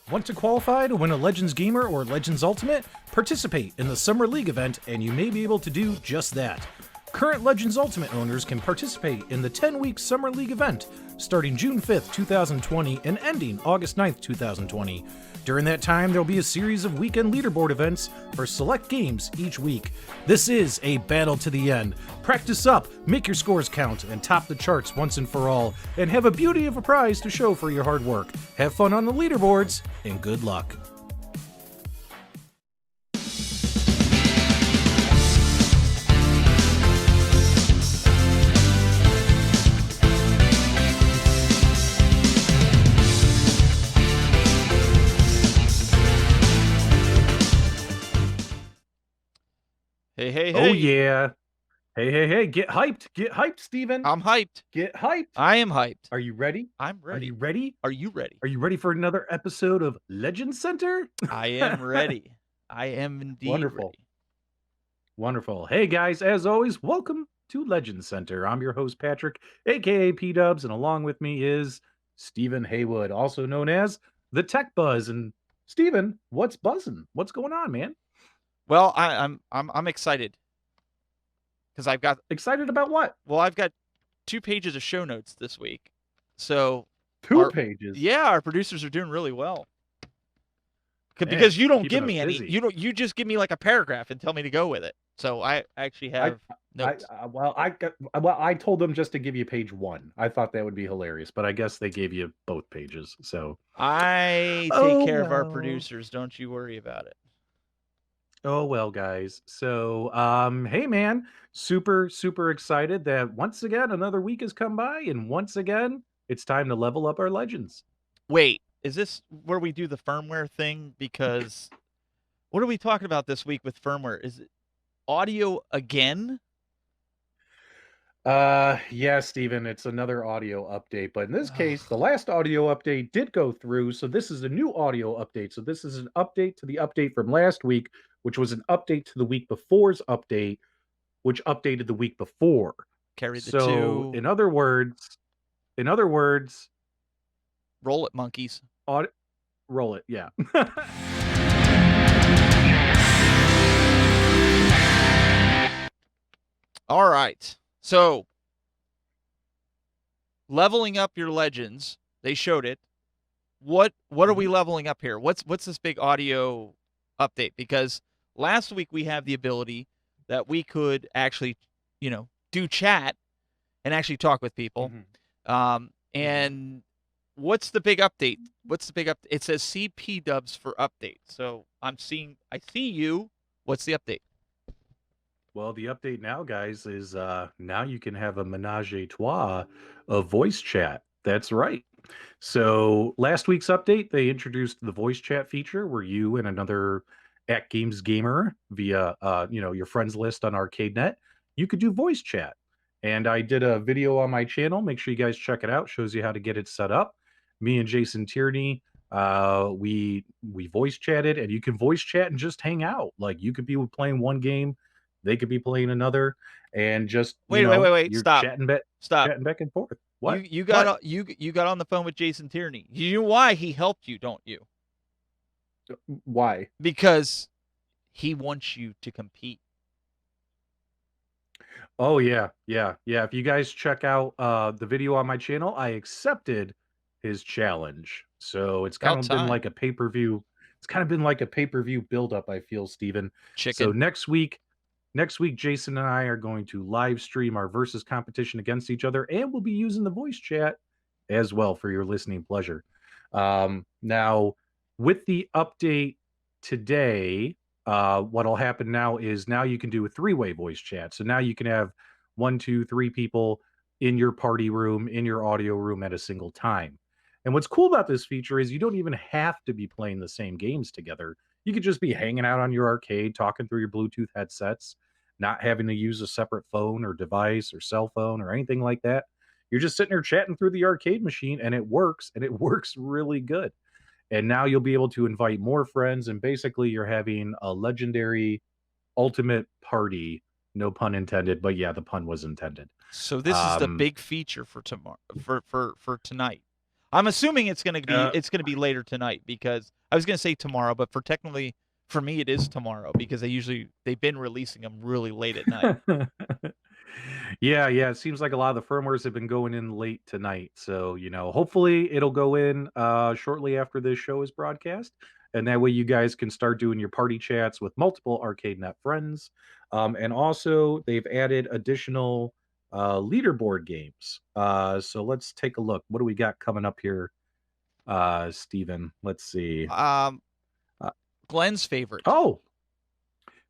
Want to qualify to win a Legends Gamer or Legends Ultimate? Participate in the Summer League event and you may be able to do just that. Current Legends Ultimate owners can participate in the 10-week Summer League event starting June 5th, 2020 and ending August 9th, 2020. During that time, there'll be a series of weekend leaderboard events for select games each week. This is a battle to the end. Practice up, make your scores count, and top the charts once and for all, and have a beauty of a prize to show for your hard work. Have fun on the leaderboards, and good luck. Hey, hey, hey. Oh, yeah. Hey. Get hyped, Steven. I'm hyped. Get hyped. I am hyped. Are you ready? I'm ready. Are you ready? Are you ready? Are you ready for another episode of Legends Center? I am ready. I am indeed Wonderful. ready. Wonderful. Hey, guys, as always, welcome to Legends Center. I'm your host, Patrick, A.K.A. PDubs, and along with me is Stephen Haywood, also known as the Tech Buzz. And Stephen, what's buzzing? What's going on, man? Well, I'm excited because I've got Excited about what? Well, I've got 2 pages of show notes this week. So 2 pages. Yeah, our producers are doing really well. Man, because you don't keeping give me us any. busy. You just give me like a paragraph and tell me to go with it. So I actually have notes. I told them just to give you page 1. I thought that would be hilarious, but I guess they gave you both pages. So I take care of our producers. Don't you worry about it. Oh, well, guys. So, hey, man, super excited that once again, another week has come by, and once again, it's time to level up our legends. Wait, is this where we do the firmware thing? Because what are we talking about this week with firmware? Is it audio again? Yeah, Steven, it's another audio update, but in this case, the last audio update did go through, so this is a new audio update. So this is an update to the update from last week, which was an update to the week before's update, which updated the week before. Carry the So, 2. in other words, Roll it, monkeys. roll it, yeah. All right. So, leveling up your legends, they showed it. What are we leveling up here? What's this big audio update? Because last week we have the ability that we could actually, do chat and actually talk with people. And what's the big update? It says see PDubs for update. So I see you. What's the update? Well, the update now, guys, is now you can have a menage a trois of voice chat. That's right. So last week's update, they introduced the voice chat feature where you and another AtGames gamer via your friends list on ArcadeNet, you could do voice chat. And I did a video on my channel. Make sure you guys check it out. Shows you how to get it set up. Me and Jason Tierney, we voice chatted, and you can voice chat and just hang out. Like you could be playing one game, they could be playing another, and just wait. You're Stop. chatting back and forth. What you got on the phone with Jason Tierney? You know why he helped you, don't you? Why? Because he wants you to compete. Oh yeah. If you guys check out the video on my channel, I accepted his challenge. So it's kind of been like a pay-per-view. It's kind of been like a pay-per-view build-up, I feel, Steven. So next week, Jason and I are going to live stream our versus competition against each other, and we'll be using the voice chat as well for your listening pleasure. Now, with the update today, what'll happen now is now you can do a 3-way voice chat. So now you can have 1, 2, 3 people in your party room, in your audio room at a single time. And what's cool about this feature is you don't even have to be playing the same games together. You could just be hanging out on your arcade, talking through your Bluetooth headsets, not having to use a separate phone or device or cell phone or anything like that. You're just sitting there chatting through the arcade machine, and it works really good. And now you'll be able to invite more friends, and basically you're having a legendary ultimate party. No pun intended, but yeah, the pun was intended. So this is the big feature for tomorrow, for tonight. I'm assuming it's gonna be Uh, later tonight because I was gonna say tomorrow, but for me it is tomorrow because they've been releasing them really late at night. Yeah, yeah, it seems like a lot of the firmwares have been going in late tonight. So, hopefully it'll go in shortly after this show is broadcast. And that way you guys can start doing your party chats with multiple Arcade Net friends. And also they've added additional leaderboard games. So let's take a look. What do we got coming up here, Steven? Let's see. Um, Uh, Glenn's favorite. oh,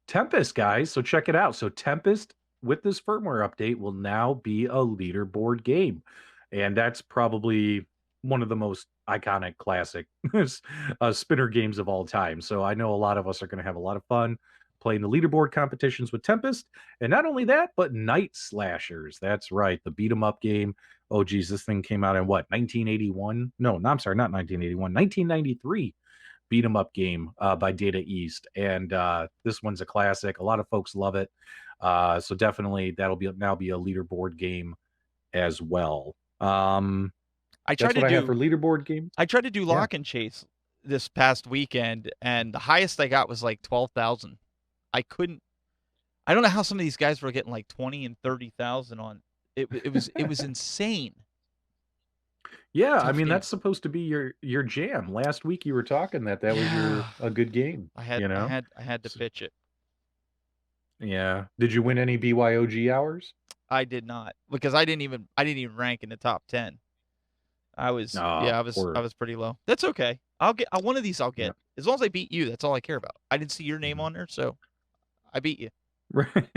Tempest, guys. So check it out. So Tempest with this firmware update will now be a leaderboard game. And that's probably one of the most iconic classic spinner games of all time. So I know a lot of us are going to have a lot of fun playing the leaderboard competitions with Tempest. And not only that, but Night Slashers. That's right. The beat 'em up game. Oh, geez, this thing came out in what, 1981? No, I'm sorry, not 1981, 1993 beat 'em up game by Data East, and this one's a classic. A lot of folks love it, so definitely that'll now be a leaderboard game as well. I tried That's to what I have do for leaderboard games. I tried to do Yeah. lock and chase this past weekend, and the highest I got was like 12,000. I couldn't. I don't know how some of these guys were getting like 20 and 30,000 on. It was insane. Yeah, I Tough mean game. that's supposed to be your jam. Last week you were talking that was Yeah, a good game. I had You I know, had I had to S- pitch it. yeah. Did you win any BYOG hours? I did not because I didn't even rank in the top 10. Oh, I poor. was pretty low. That's okay. I'll get one of these. I'll Yeah. get as long as I beat you. That's all I care about. I didn't see your name Mhm. on there, so I beat you. Right.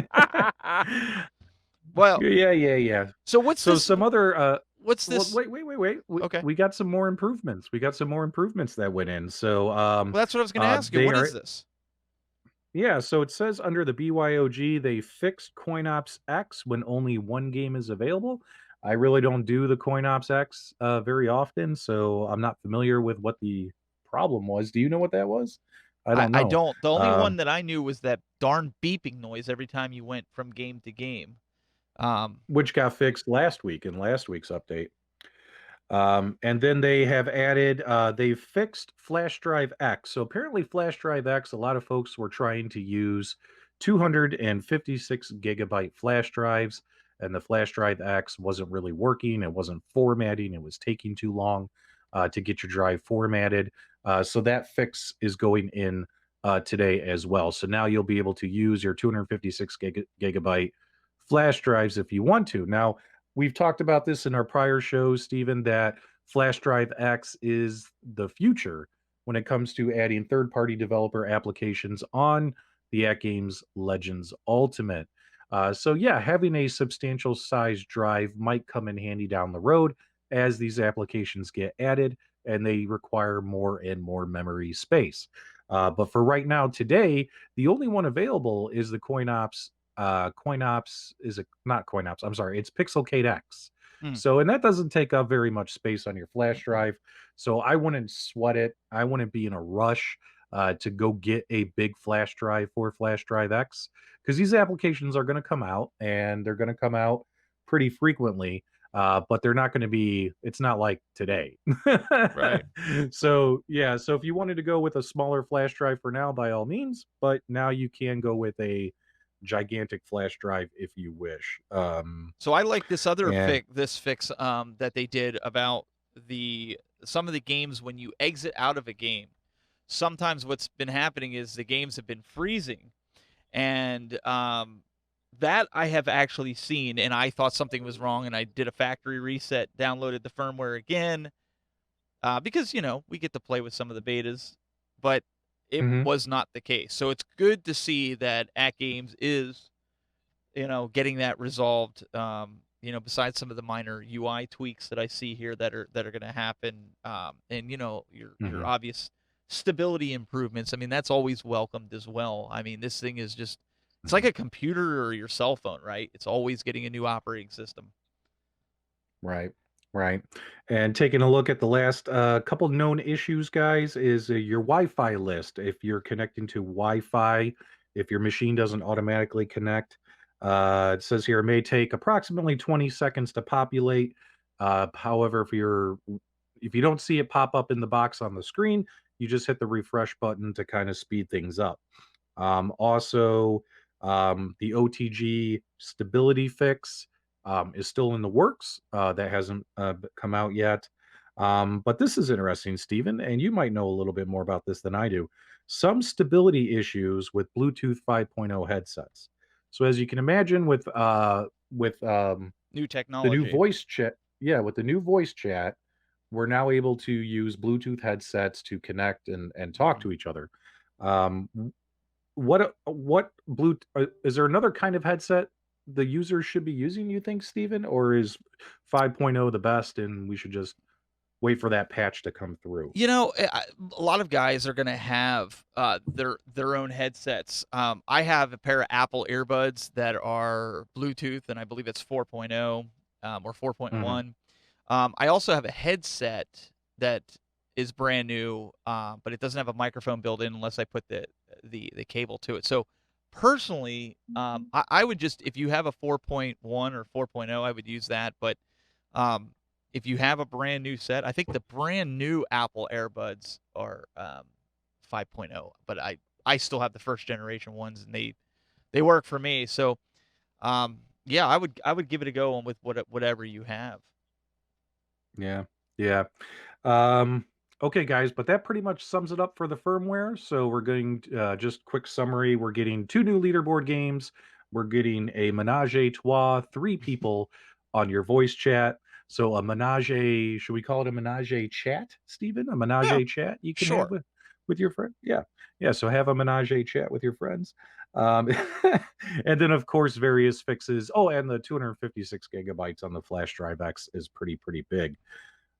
Well, Yeah, yeah, yeah. so So some other what's well, this? wait. Okay. We got some more improvements. We got some more improvements that went in. So Well, that's what I was going to ask you. they What is are this? yeah, so it says under the BYOG they fixed coinopsx when only one game is available. I really don't do the coinopsx very often, so I'm not familiar with what the problem was. Do you know what that was? I don't I know. don't. The only one Um, that I knew was that darn beeping noise every time you went from game to game. Um, which got fixed last week in last week's update. And then they have added, they've fixed Flash Drive X. So apparently, Flash Drive X, a lot of folks were trying to use 256 gigabyte flash drives, and the Flash Drive X wasn't really working. It wasn't formatting. It was taking too long to get your drive formatted. So that fix is going in today as well. So now you'll be able to use your 256 gigabyte flash drives if you want to. Now, we've talked about this in our prior shows, Stephen, that Flash Drive X is the future when it comes to adding third party developer applications on the AtGames Legends Ultimate. So, yeah, having a substantial size drive might come in handy down the road as these applications get added and they require more and more memory space. But for right now, today, the only one available is the CoinOps is a not CoinOps. I'm sorry, it's Pixelcade X. hmm. So, and that doesn't take up very much space on your flash drive. So, I wouldn't sweat it. I wouldn't be in a rush to go get a big flash drive for Flash Drive X because these applications are going to come out and they're going to come out pretty frequently. But they're not going to be, it's not like today. Right. So, yeah. So, if you wanted to go with a smaller flash drive for now, by all means, but now you can go with a gigantic flash drive if you wish. So I like this other And fix that they did about the some of the games when you exit out of a game. Sometimes what's been happening is the games have been freezing, and that I have actually seen, and I thought something was wrong, and I did a factory reset, downloaded the firmware again, because we get to play with some of the betas, but it mhm, was not the case. So it's good to see that AtGames is getting that resolved. Besides some of the minor UI tweaks that I see here that are going to happen, and your mhm. obvious stability improvements. I mean, that's always welcomed as well. I mean, this thing is just it's like Mhm. a computer or your cell phone, right? It's always getting a new operating system. Right, right. And taking a look at the last couple known issues, guys, is your Wi-Fi list. If you're connecting to Wi-Fi, if your machine doesn't automatically connect, it says here it may take approximately 20 seconds to populate. However, if you're if you don't see it pop up in the box on the screen, you just hit the refresh button to kind of speed things up. Also, the OTG stability fix is still in the works. That hasn't come out yet. But this is interesting, Stephen, and you might know a little bit more about this than I do. Some stability issues with Bluetooth 5.0 headsets. So as you can imagine, with New the new technology. voice chat, yeah, with the new voice chat, we're now able to use Bluetooth headsets to connect and talk Mhm. to each other. Um, what blue is there another kind of headset the user should be using, you think, Steven? Or is 5.0 the best and we should just wait for that patch to come through? A lot of guys are going to have their own headsets. I have a pair of Apple earbuds that are Bluetooth, and I believe it's 4.0 or Mhm. 4.1. I also have a headset that is brand new, but it doesn't have a microphone built in unless I put the cable to it. So personally, I would just, if you have a 4.1 or 4.0, I would use that. But um, if you have a brand new set, I think the brand new Apple AirBuds are 5.0, but I still have the first generation ones, and they work for me. So yeah, I would give it a go on with whatever you have. Yeah. Yeah. Um, okay, guys, but that pretty much sums it up for the firmware. So we're getting just quick summary. We're getting 2 new leaderboard games. We're getting a menage a trois, 3 people on your voice chat. So a menage, should we call it a menage a chat, Stephen? A menage Yeah, a chat you can have sure. with your friend. Yeah, yeah. So have a menage a chat with your friends. Um, and then of course various fixes. Oh, and the 256 gigabytes on the flash drive X is pretty big.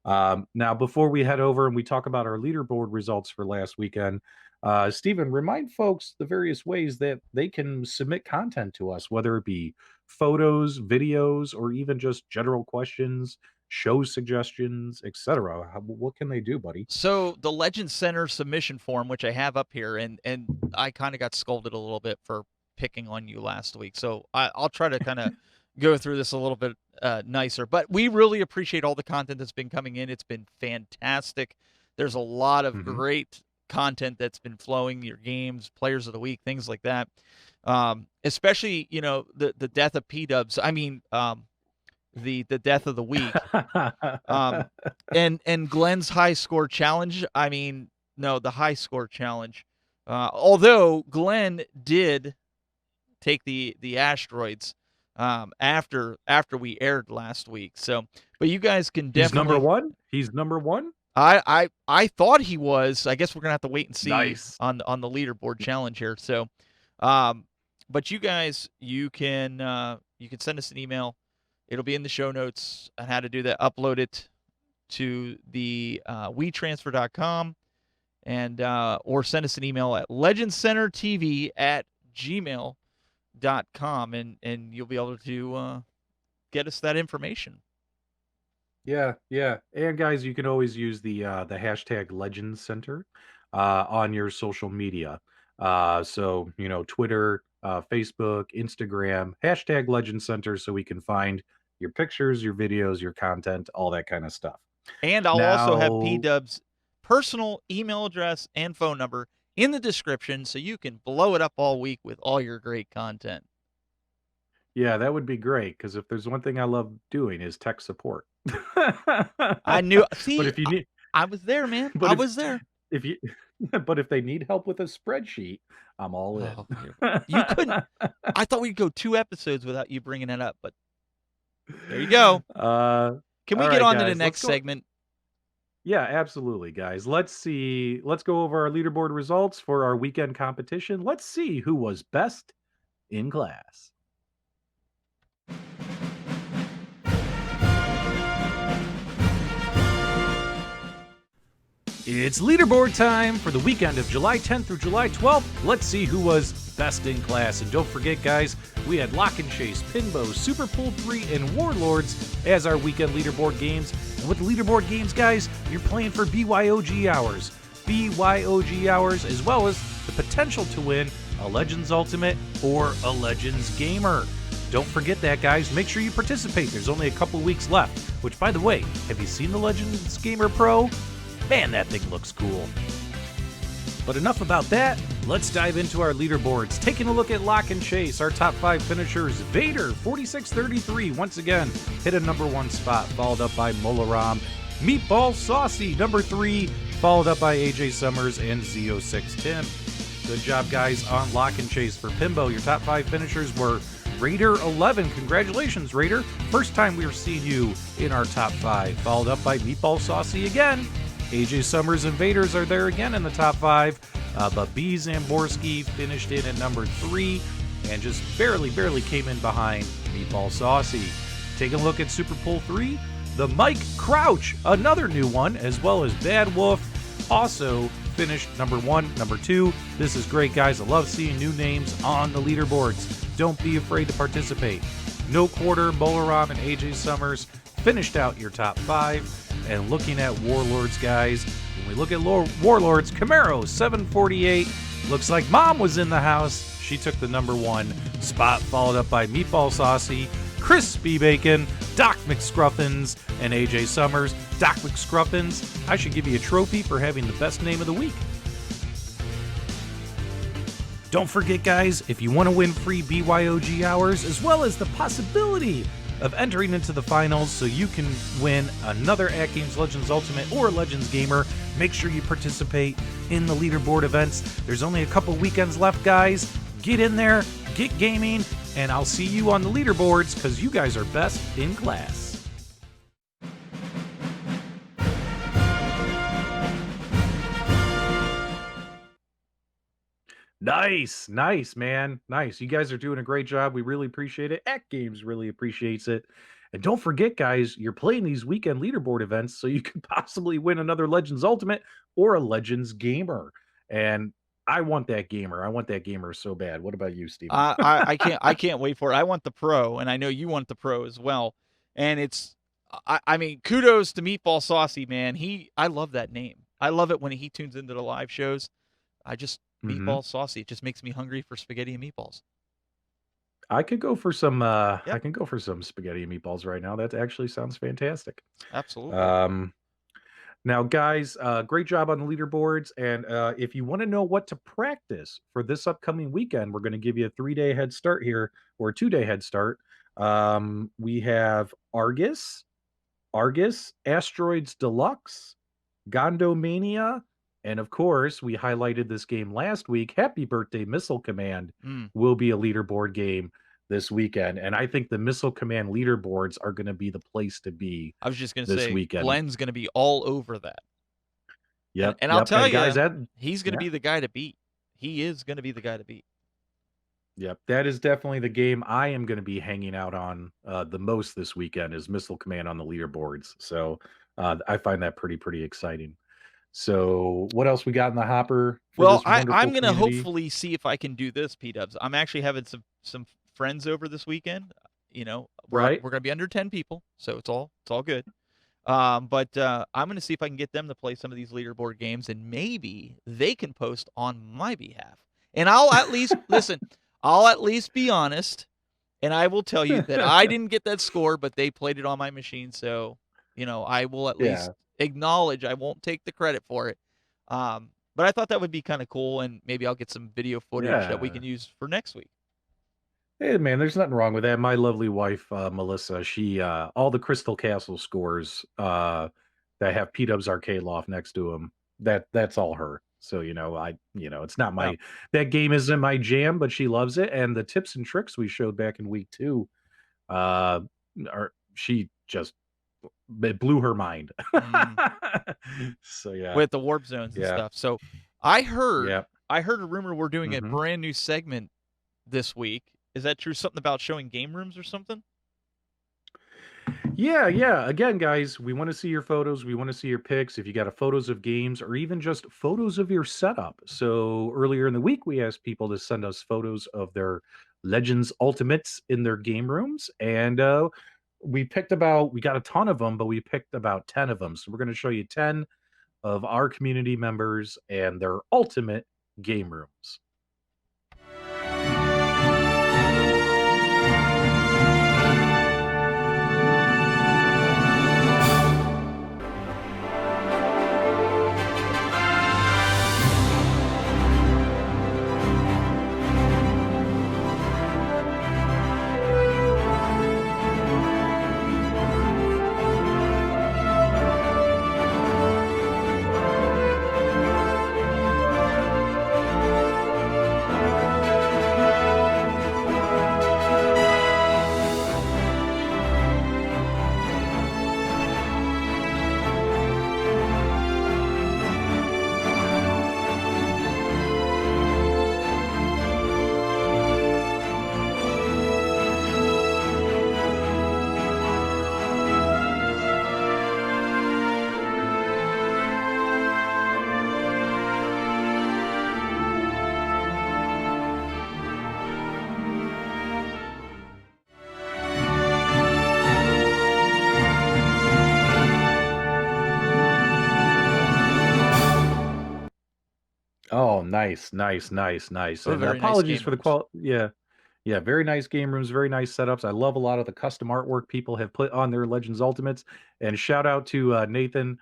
Now, before we head over and we talk about our leaderboard results for last weekend, Stephen, remind folks the various ways that they can submit content to us, whether it be photos, videos, or even just general questions, show suggestions, etc. What can they do, buddy? So the Legend Center submission form, which I have up here, and I kind of got scolded a little bit for picking on you last week. So I'll try to kind of go through this a little bit nicer. But we really appreciate all the content that's been coming in. It's been fantastic. There's a lot of Hmm. great content that's been flowing. Your games, players of the week, things like that. Especially the death of PDubs. I mean the death of the week. Um, and Glenn's high score challenge. I mean, no, the high score challenge. Although Glenn did take the asteroids after we aired last week. So, but you guys can He's number definitely. one. He's number one. I thought he was. I guess we're gonna have to wait and see Nice. on the leaderboard challenge here. So, um, but you guys, you can send us an email. It'll be in the show notes on how to do that. Upload it to the WeTransfer.com and or send us an email at legendcentertv@gmail.com, and you'll be able to get us that information. Yeah, yeah. And guys, you can always use the hashtag Legends Center on your social media. So Twitter, Facebook, Instagram, hashtag Legends Center, so we can find your pictures, your videos, your content, all that kind of stuff. And I'll also have Now, PDub's personal email address and phone number in the description so you can blow it up all week with all your great content. yeah, that would be great because if there's one thing I love doing is tech support. I knew. But See, if you need, I was there, man. but I was there. if you, but if they need help with a spreadsheet, I'm all in. Oh, you couldn't. I thought we'd go 2 episodes without you bringing it up, but there you go. Uh, Can we all get right, on to the guys, let's next go. segment? Yeah, absolutely, guys. Let's see. Let's go over our leaderboard results for our weekend competition. Let's see who was best in class. It's leaderboard time for the weekend of July 10th through July 12th. Let's see who was best in class. And don't forget, guys, we had Lock and Chase, Pinbow, Super Pool 3, and Warlords as our weekend leaderboard games. And with the leaderboard games, guys, you're playing for BYOG hours. BYOG hours, as well as the potential to win a Legends Ultimate or a Legends Gamer. Don't forget that, guys. Make sure you participate. There's only a couple weeks left. Which, by the way, have you seen the Legends Gamer Pro? Man, that thing looks cool. But enough about that. Let's dive into our leaderboards. Taking a look at Lock and Chase, our top 5 finishers. Vader, 4633, once again, hit a number 1 spot, followed up by Molaram. Meatball Saucy, number 3, followed up by AJ Summers and Z06 Tim. Good job, guys, on Lock and Chase. For Pimbo, your top 5 finishers were Raider 11. Congratulations, Raider. First time we were seeing you in our top 5. Followed up by Meatball Saucy again. AJ Summers and Vaders are there again in the top 5. But B. Zamborski finished in at number 3 and just barely came in behind Meatball Saucy. Taking a look at Super Pool 3, the Mike Crouch, another new one, as well as Bad Wolf, also finished number 1, number 2. This is great, guys. I love seeing new names on the leaderboards. Don't be afraid to participate. No Quarter, Bolaram, and AJ Summers finished out your top 5. And looking at Warlords, guys, when we look at Warlords, Camaro 748, looks like Mom was in the house. She took the number 1 spot, followed up by Meatball Saucy, Crispy Bacon, Doc McScruffins, and AJ Summers. Doc McScruffins, I should give you a trophy for having the best name of the week. Don't forget, guys, if you want to win free BYOG hours, as well as the possibility of entering into the finals so you can win another AtGames Legends Ultimate or Legends Gamer, make sure you participate in the leaderboard events. There's only a couple weekends left, guys. Get in there, get gaming, and I'll see you on the leaderboards because you guys are best in class. Nice, man. Nice. You guys are doing a great job. We really appreciate it. AtGames really appreciates it. And don't forget, guys, you're playing these weekend leaderboard events, so you could possibly win another Legends Ultimate or a Legends Gamer. And I want that gamer. I want that gamer so bad. What about you, Steven? I can't wait for it. I want the Pro, and I know you want the Pro as well. And it's, I mean, kudos to Meatball Saucy, man. I love that name. I love it when he tunes into the live shows. Meatball Saucy. It just makes me hungry for spaghetti and meatballs. I could go for some I can go for some spaghetti and meatballs right now. That actually sounds fantastic. Absolutely. Now, guys, great job on the leaderboards. And if you want to know what to practice for this upcoming weekend, we're going to give you a 3-day head start here, or a 2-day head start. We have Argus, Asteroids Deluxe, Gondomania, and of course, we highlighted this game last week. Happy Birthday Missile Command will be a leaderboard game this weekend. And I think the Missile Command leaderboards are going to be the place to be. I was just going to say, weekend. Glenn's going to be all over that. Yep. And I'll tell you, guys, he's going to be the guy to beat. He is going to be the guy to beat. Yep. That is definitely the game I am going to be hanging out on the most this weekend is Missile Command on the leaderboards. So I find that pretty exciting. So what else we got in the hopper? Well, I'm going to hopefully see if I can do this, PDubs. I'm actually having some friends over this weekend. You know, we're going to be under 10 people, so it's all good. But I'm going to see if I can get them to play some of these leaderboard games, and maybe they can post on my behalf. And I'll at least listen. I'll at least be honest, and I will tell you that I didn't get that score, but they played it on my machine. So, you know, I will at least acknowledge I won't take the credit for it. But I thought that would be kind of cool, and maybe I'll get some video footage that we can use for next week. Hey, man, there's nothing wrong with that. My lovely wife, Melissa, she all the Crystal Castle scores that have PDubs Arcade Loft next to them, that's all her. So, you know, it's not my that game isn't my jam, but she loves it. And the tips and tricks we showed back in week 2, she just it blew her mind. So with the warp zones and stuff. So I heard a rumor we're doing a brand new segment this week. Is that true? Something about showing game rooms or something? Yeah. Again, guys, we want to see your photos. We want to see your pics. If you got photos of games or even just photos of your setup. So earlier in the week, we asked people to send us photos of their Legends Ultimates in their game rooms. And we got a ton of them, but we picked about 10 of them. So we're going to show you 10 of our community members and their ultimate game rooms. Oh, nice, nice, nice, nice. Oh, And very nice apologies game for the rooms. qual. Yeah, yeah, very nice game rooms, very nice setups. I love a lot of the custom artwork people have put on their Legends Ultimates. And shout out to Nathan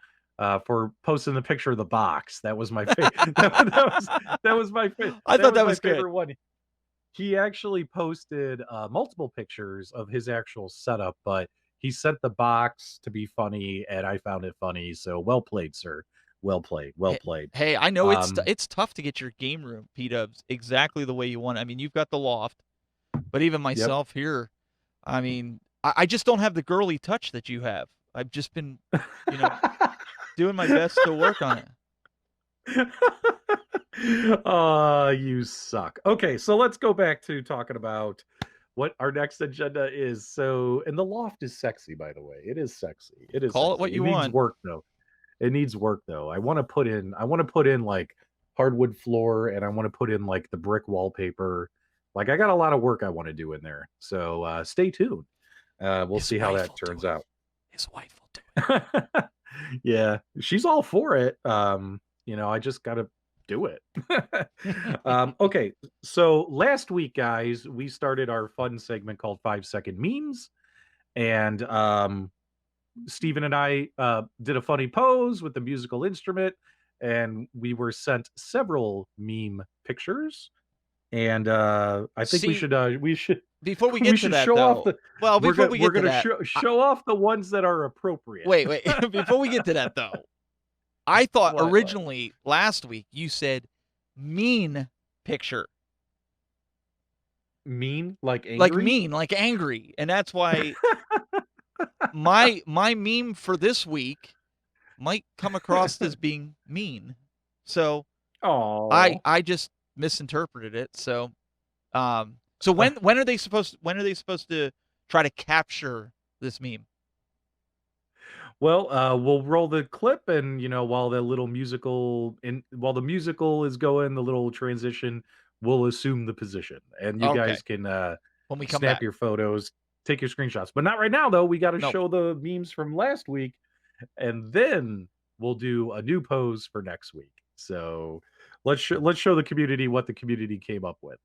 for posting the picture of the box. That was my favorite. I That thought was that my was good. favorite one. He actually posted multiple pictures of his actual setup, but he sent the box to be funny, and I found it funny. So well played, sir. Well played. Well Hey, played. hey, I know Um, it's tough to get your game room P-dubs exactly the way you want. I mean, you've got the loft, but even yep. myself here, I mean, I just don't have the girly touch that you have. I've just been, you know, doing my best to work on it. You suck. Okay, so let's go back to talking about what our next agenda is. So, and the loft is sexy, by the way. It is sexy. It is Call it sexy. what It you needs want. work though. It needs work though. I want to put in like hardwood floor, and I want to put in like the brick wallpaper. Like I got a lot of work I want to do in there. So stay tuned. We'll His see how wife that will do turns it. out. His wife will do Yeah, she's all for it. I just gotta do it. it. Okay, so last week, guys, we started our fun segment called 5 Second Memes, and Steven and I did a funny pose with the musical instrument, and we were sent several meme pictures. And I think See, we should before we we get to should that show off though, the well, before we we're get to gonna that, show off the ones that are appropriate. wait, wait. Before we get to that though, I thought What? originally last week you said mean picture. Mean, like Like angry? mean, like angry. And that's why my meme for this week might come across as being mean. So Oh. I just misinterpreted it. So when are they supposed to try to capture this meme? Well, we'll roll the clip, and while the musical is going, the little transition, we'll assume the position, and you Okay. guys can When we come snap back. your photos, take your screenshots, but not right now though. We got to No. show the memes from last week, and then we'll do a new pose for next week. So let's show the community what the community came up with.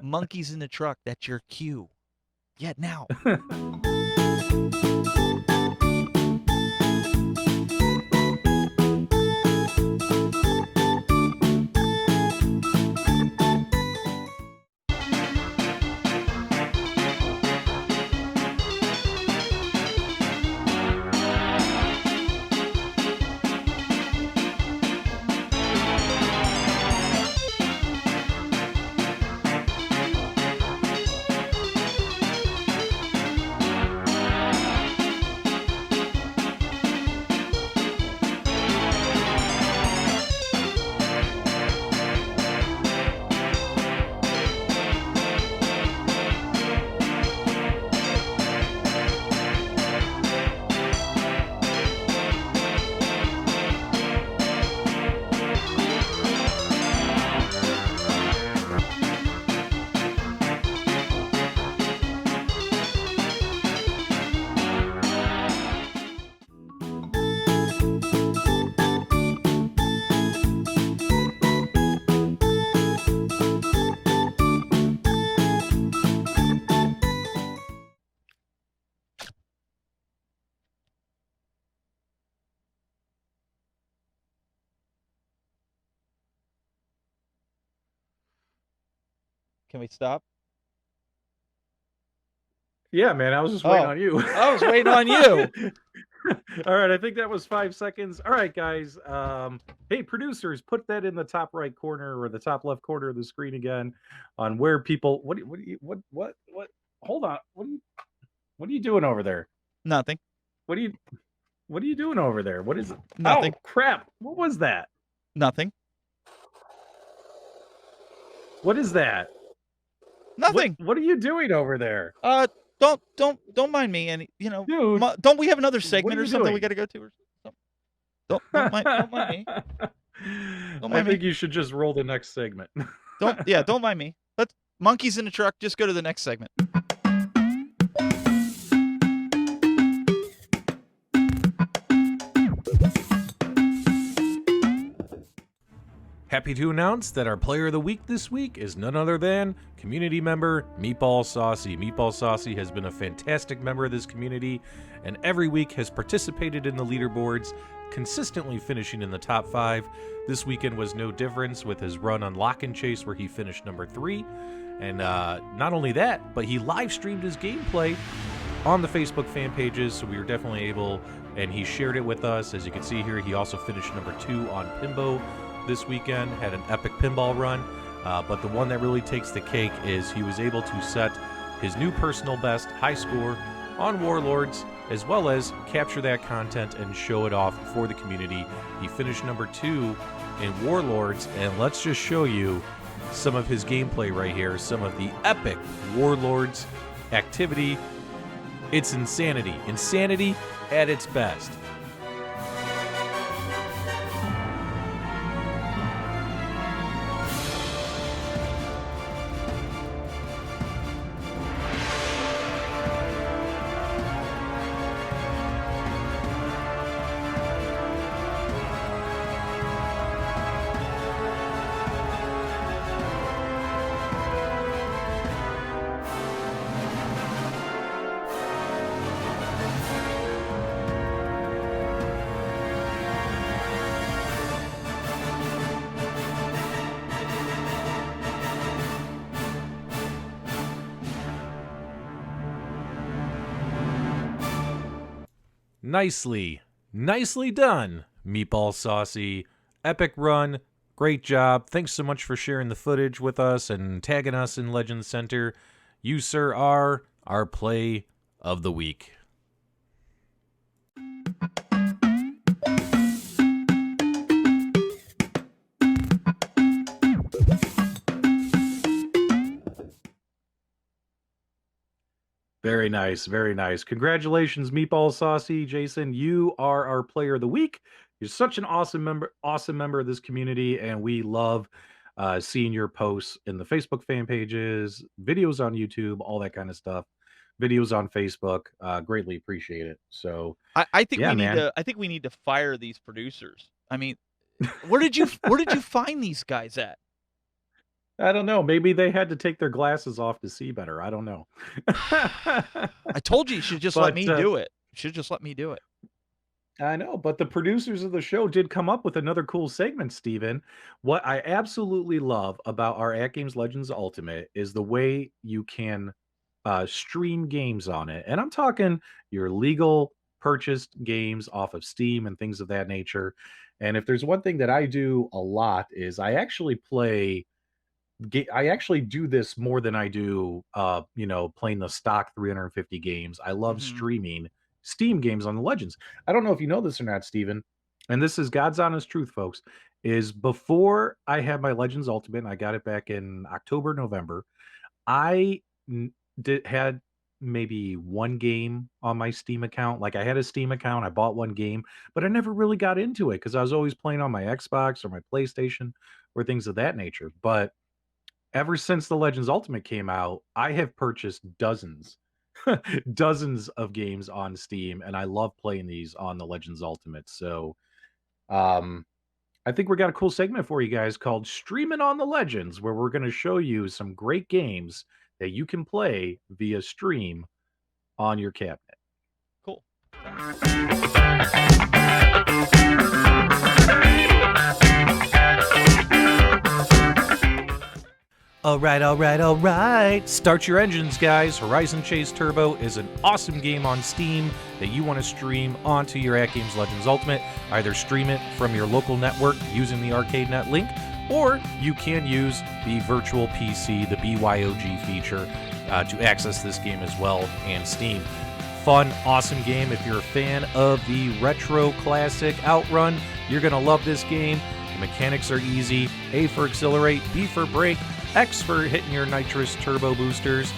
Monkeys in the truck, that's your cue. Yeah, now. Can we stop? Yeah, man, I was just waiting Oh, on you. I was waiting on you. All right, I think that was 5 seconds. All right, guys. Hey, producers, put that in the top right corner or the top left corner of the screen again, on where people. What? Hold on. What are you doing over there? Nothing. What are you What are you doing over there? What is it? Nothing. Oh crap! What was that? Nothing. What is that? Nothing. What are you doing over there? Don't mind me. And Dude, don't we have another what are segment or you something we doing? got to go to or something? Don't mind me. Don't I mind me. think you should just roll the next segment. Don't mind me. Let's monkeys in the truck. Just go to the next segment. Happy to announce that our player of the week this week is none other than community member Meatball Saucy. Meatball Saucy has been a fantastic member of this community and every week has participated in the leaderboards, consistently finishing in the top 5. This weekend was no difference with his run on Lock and Chase where he finished number 3. And not only that, but he live streamed his gameplay on the Facebook fan pages, so we were definitely able, and he shared it with us. As you can see here, he also finished number 2 on Pinbo this weekend, had an epic pinball run, but the one that really takes the cake is he was able to set his new personal best high score on Warlords, as well as capture that content and show it off for the community. He finished number 2 in Warlords, and let's just show you some of his gameplay right here, some of the epic Warlords activity. It's insanity. Insanity at its best. Nicely done, Meatball Saucy. Epic run, great job. Thanks so much for sharing the footage with us and tagging us in Legend Center. You, sir, are our play of the week. Very nice, very nice. Congratulations, Meatball Saucy. Jason, you are our player of the week. You're such an awesome member of this community, and we love seeing your posts in the Facebook fan pages, videos on YouTube, all that kind of stuff. Videos on Facebook. Greatly appreciate it. So I think yeah, we need to fire these producers. I mean, where did you find these guys at? I don't know. Maybe they had to take their glasses off to see better. I don't know. I told you should just let me do it. You should just let me do it. I know, but the producers of the show did come up with another cool segment, Steven. What I absolutely love about our AtGames Legends Ultimate is the way you can stream games on it. And I'm talking your legal purchased games off of Steam and things of that nature. And if there's one thing that I do a lot is I actually do this more than I do, playing the stock 350 games. I love streaming Steam games on the Legends. I don't know if you know this or not, Steven, and this is God's honest truth, folks, is before I had my Legends Ultimate, and I got it back in October, November, I had maybe one game on my Steam account. Like I had a Steam account, I bought one game, but I never really got into it because I was always playing on my Xbox or my PlayStation or things of that nature. But ever since the Legends Ultimate came out, I have purchased dozens of games on Steam, and I love playing these on the Legends Ultimate. So I think we got a cool segment for you guys called Streaming on the Legends, where we're going to show you some great games that you can play via stream on your cabinet. Cool. All right. Start your engines, guys. Horizon Chase Turbo is an awesome game on Steam that you want to stream onto your AtGames Legends Ultimate. Either stream it from your local network using the ArcadeNet link, or you can use the virtual PC, the BYOG feature, to access this game as well and Steam. Fun, awesome game. If you're a fan of the retro classic Outrun, you're going to love this game. The mechanics are easy. A for accelerate, B for brake, X for hitting your nitrous turbo boosters.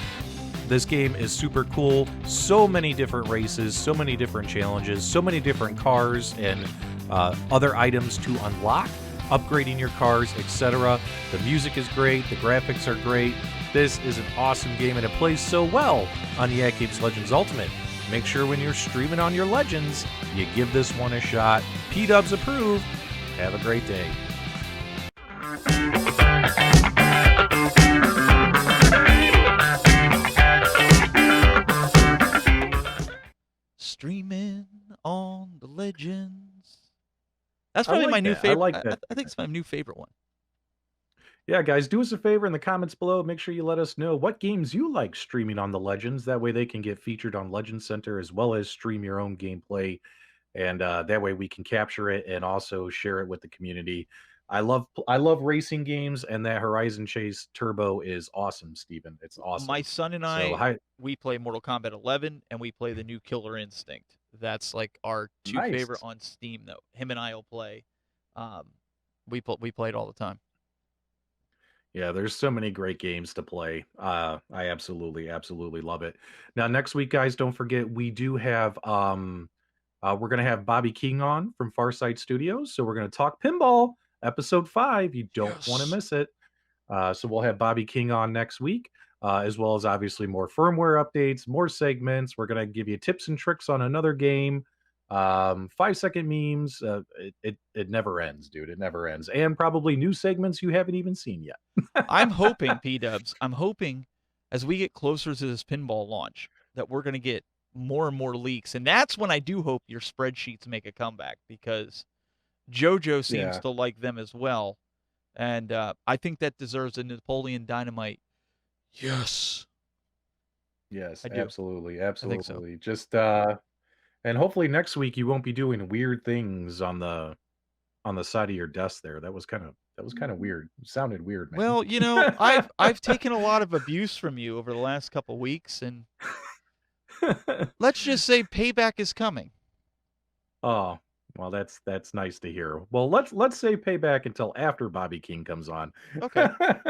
This game is super cool. So many different races, so many different challenges, so many different cars and other items to unlock, upgrading your cars, etc. The music is great. The graphics are great. This is an awesome game, and it plays so well on the AtGames Legends Ultimate. Make sure when you're streaming on your Legends, you give this one a shot. PDubs approved. Have a great day. That's I probably my like new that. I favorite. like that. I think it's my new favorite one. Yeah, guys, do us a favor in the comments below. Make sure you let us know what games you like streaming on the Legends. That way they can get featured on Legend Center as well as stream your own gameplay. And that way we can capture it and also share it with the community. I love racing games, and that Horizon Chase Turbo is awesome, Steven. It's My awesome. son and So I, hi, we play Mortal Kombat 11, and we play the new Killer Instinct. That's like our two nice. favorite on Steam. Though him and I will play. Um, we play it all the time. Yeah, there's so many great games to play. I absolutely love it. Now, next week, guys, don't forget we do have we're gonna have Bobby King on from Farsight Studios. So we're gonna talk pinball, episode 5. You don't want to Yes. miss it. So we'll have Bobby King on next week, as well as obviously more firmware updates, more segments. We're gonna give you tips and tricks on another game, 5-second memes. It never ends, dude. It never ends, and probably new segments you haven't even seen yet. I'm hoping, PDubs, I'm hoping as we get closer to this pinball launch that we're going to get more and more leaks. And that's when I do hope your spreadsheets make a comeback because JoJo seems Yeah. to like them as well. And I think that deserves a Napoleon Dynamite. Yes. Yes, I do. absolutely, I think so. absolutely. Just and hopefully next week you won't be doing weird things on the side of your desk there. That was kind of weird. It sounded weird, man. Well, I've taken a lot of abuse from you over the last couple weeks, and let's just say payback is coming. Oh, well, that's nice to hear. Well, let's say payback until after Bobby King comes on. Okay.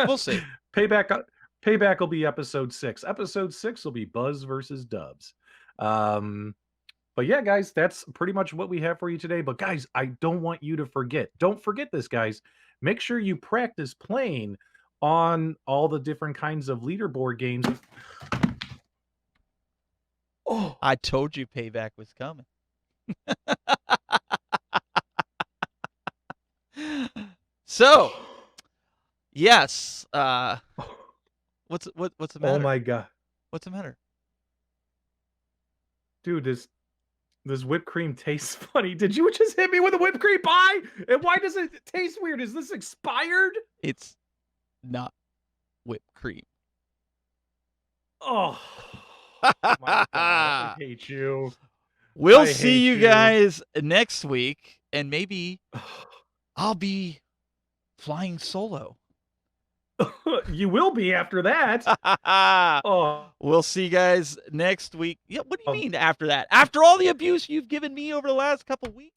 We'll see. Payback payback will be episode 6. Episode 6 will be Buzz versus Dubs. But yeah, guys, that's pretty much what we have for you today. But guys, I don't want you to forget. Don't forget this, guys. Make sure you practice playing on all the different kinds of leaderboard games. Oh, I told you payback was coming. So, yes. What's the oh matter? my god. What's the matter? Dude, this whipped cream tastes funny. Did you just hit me with a whipped cream pie? And why does it taste weird? Is this expired? It's not whipped cream. Oh, my god, I hate you. We'll I see hate you you. guys next week, and maybe I'll be flying solo. You will be after that. Oh, We'll see you guys next week. Yeah, what do you mean after that? After all the abuse you've given me over the last couple weeks?